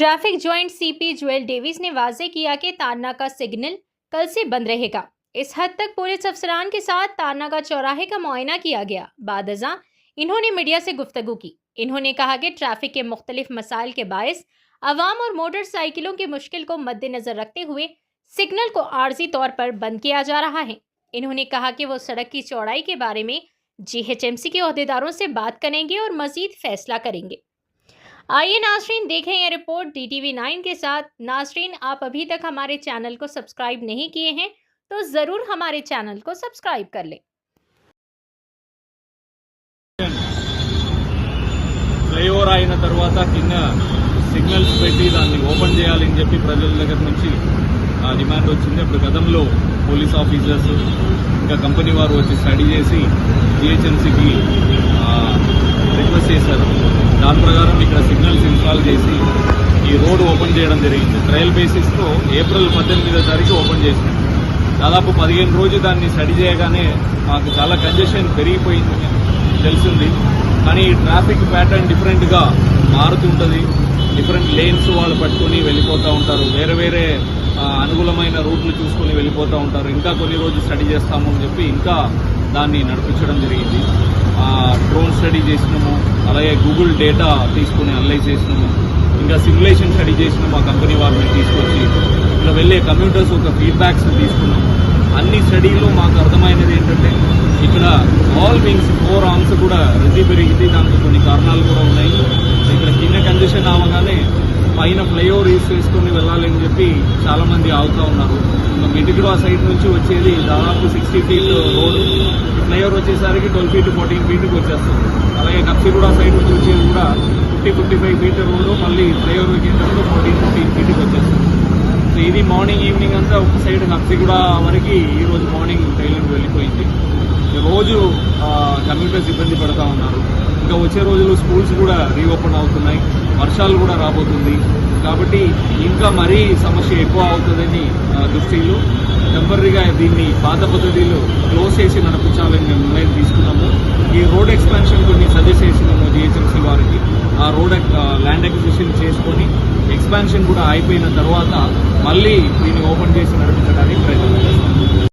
Traffic joint CP jewel Davis ने वाजे किया कि तारनाका सिग्नल कल से बंद रहेगा। इस हद तक पुलिस अफसरान के साथ तारनाका चौराहे का मुआयना किया गया। बादअज़ां इन्होंने मीडिया से गुफ्तगू की। इन्होंने कहा कि ट्रैफिक के मुख्तलिफ मसाइल के बायस अवाम और मोटरसाइकिलों की मुश्किल को मद्देनजर रखते हुए सिग्नल को आर्जी तौर पर बंद किया जा रहा है। इन्होंने कहा कि वो सड़क की चौड़ाई के बारे में GHMC के ओहदेदारों से बात करेंगे और मजीद फैसला करेंगे। आइए नाजरीन देखें यह रिपोर्ट DTV 9 के साथ। नाजरीन, आप अभी तक हमारे चैनल को सब्सक्राइब नहीं किए हैं तो ज़रूर हमारे चैनल को सब्सक्राइब कर लें। ఫ్లైఓవర్ అయిన తర్వాత కింద సిగ్నల్స్ పెట్టి దాన్ని ఓపెన్ చేయాలని చెప్పి ప్రజల దగ్గర నుంచి డిమాండ్ వచ్చింది. అప్పుడు గతంలో పోలీస్ ఆఫీసర్స్ ఇంకా కంపెనీ వారు వచ్చి స్టడీ చేసి GHMCకి రిక్వెస్ట్ చేశారు. దాని ప్రకారం ఇక్కడ సిగ్నల్స్ ఇన్స్టాల్ చేసి ఈ రోడ్ ఓపెన్ చేయడం జరిగింది. ట్రయల్ బేసిస్తో ఏప్రిల్ 18వ తారీఖు ఓపెన్ చేసినాం. దాదాపు 15 రోజులు దాన్ని స్టడీ చేయగానే మాకు చాలా కంజెషన్ పెరిగిపోయిందని తెలిసింది. కానీ ట్రాఫిక్ ప్యాటర్న్ డిఫరెంట్గా మారుతుంటుంది. డిఫరెంట్ లేన్స్ వాళ్ళు పట్టుకొని వెళ్ళిపోతూ ఉంటారు. వేరే వేరే అనుకూలమైన రూట్లు చూసుకొని వెళ్ళిపోతూ ఉంటారు. ఇంకా కొన్ని రోజులు స్టడీ చేస్తాము అని చెప్పి ఇంకా దాన్ని నడిపించడం జరిగింది. డ్రోన్ స్టడీ చేసినాము, అలాగే గూగుల్ డేటా తీసుకుని అనలైజ్ చేసినాము, ఇంకా సిమ్యులేషన్ స్టడీ చేసినాము. ఆ కంపెనీ వారిని తీసుకొచ్చి ఇలా వెళ్ళే కమ్యూటర్స్ ఒక ఫీడ్బ్యాక్స్ తీసుకున్నాము. అన్ని స్టడీలో మాకు అర్థమైనది ఏంటంటే ఇక్కడ ఆల్ వింగ్స్ 4 ఆర్మ్స్ కూడా రద్దీ పెరిగింది. దానికి కొన్ని కారణాలు కూడా ఉన్నాయి. ఇక్కడ కింద కంజెషన్ అవగానే పైన ఫ్లైఓవర్ యూస్ చేసుకుని వెళ్ళాలని చెప్పి చాలా మంది ఆగుతూ ఉన్నారు. మిడిగ్రా సైడ్ నుంచి వచ్చేది దాదాపు 60 ఫీట్ రోడ్, ఫ్లైఓవర్ వచ్చేసరికి 12 ఫీట్ 14 ఫీట్కి వచ్చేస్తుంది. అలాగే కప్సిగూడ సైడ్ నుంచి వచ్చేది కూడా 50-55 ఫీట్ రోడ్డు, మళ్ళీ ఫ్లైఓవర్ వచ్చేటప్పుడు 14-15 ఫీట్కి వచ్చేస్తుంది. సో ఇది మార్నింగ్ ఈవినింగ్ అంతా ఒక సైడ్ కప్సిగూడ వరకు ఈరోజు మార్నింగ్ ట్రైన్ వెళ్ళిపోయింది. రోజు కమ్యూటర్స్ ఇబ్బంది పడుతూ ఉన్నారు. ఇంకా వచ్చే రోజులు స్కూల్స్ కూడా రీఓపెన్ అవుతున్నాయి, వర్షాలు కూడా రాబోతుంది. కాబట్టి ఇంకా మరీ సమస్య ఎక్కువ అవుతుందని దృష్టిలో టెంపరీగా దీన్ని పాత పద్ధతిలో క్లోజ్ చేసి నడిపించాలని మేము నిర్ణయం తీసుకున్నాము. ఈ రోడ్ ఎక్స్పాన్షన్ కొన్ని సజెస్ట్ చేసినాము GHMC వారికి. ఆ రోడ్ ల్యాండ్ అక్విజిషన్ చేసుకొని ఎక్స్పాన్షన్ కూడా అయిపోయిన తర్వాత మళ్ళీ దీన్ని ఓపెన్ చేసి నడిపించడానికి ప్రయత్నం చేస్తాం.